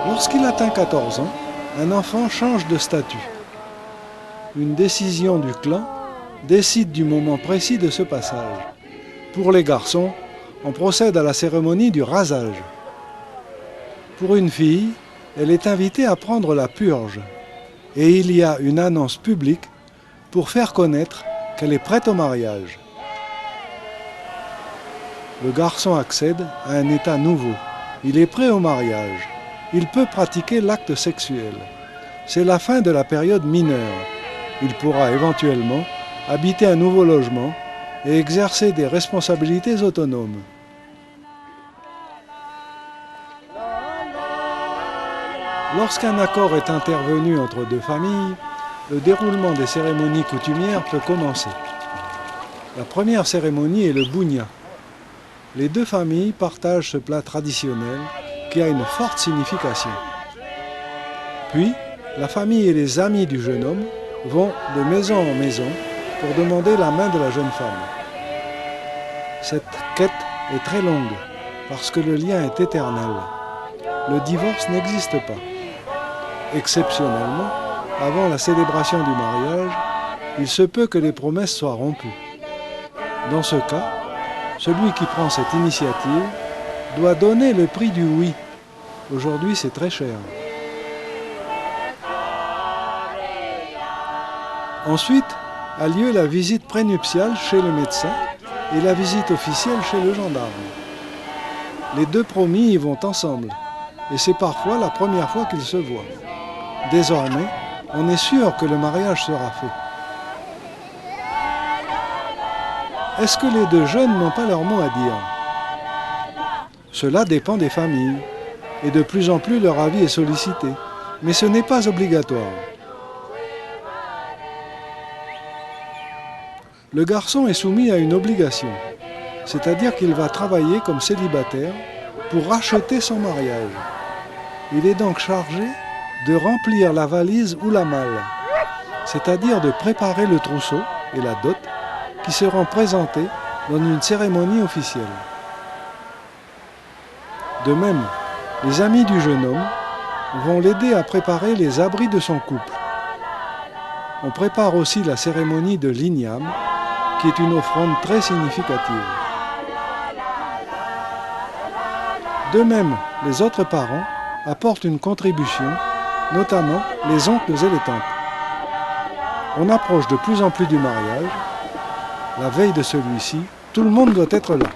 Lorsqu'il atteint 14 ans, un enfant change de statut. Une décision du clan décide du moment précis de ce passage. Pour les garçons, on procède à la cérémonie du rasage. Pour une fille, elle est invitée à prendre la purge. Et il y a une annonce publique pour faire connaître qu'elle est prête au mariage. Le garçon accède à un état nouveau. Il est prêt au mariage. Il peut pratiquer l'acte sexuel. C'est la fin de la période mineure. Il pourra éventuellement habiter un nouveau logement et exercer des responsabilités autonomes. Lorsqu'un accord est intervenu entre deux familles, le déroulement des cérémonies coutumières peut commencer. La première cérémonie est le bougna. Les deux familles partagent ce plat traditionnel qui a une forte signification. Puis, la famille et les amis du jeune homme vont de maison en maison pour demander la main de la jeune femme. Cette quête est très longue parce que le lien est éternel. Le divorce n'existe pas. Exceptionnellement, avant la célébration du mariage, il se peut que les promesses soient rompues. Dans ce cas, celui qui prend cette initiative doit donner le prix du oui. Aujourd'hui, c'est très cher. Ensuite a lieu la visite prénuptiale chez le médecin et la visite officielle chez le gendarme. Les deux promis y vont ensemble et c'est parfois la première fois qu'ils se voient. Désormais, on est sûr que le mariage sera fait. Est-ce que les deux jeunes n'ont pas leur mot à dire? Cela dépend des familles, et de plus en plus leur avis est sollicité, mais ce n'est pas obligatoire. Le garçon est soumis à une obligation, c'est-à-dire qu'il va travailler comme célibataire pour racheter son mariage. Il est donc chargé de remplir la valise ou la malle, c'est-à-dire de préparer le trousseau et la dot qui seront présentés dans une cérémonie officielle. De même, les amis du jeune homme vont l'aider à préparer les abris de son couple. On prépare aussi la cérémonie de l'igname, qui est une offrande très significative. De même, les autres parents apportent une contribution, notamment les oncles et les tantes. On approche de plus en plus du mariage. La veille de celui-ci, tout le monde doit être là.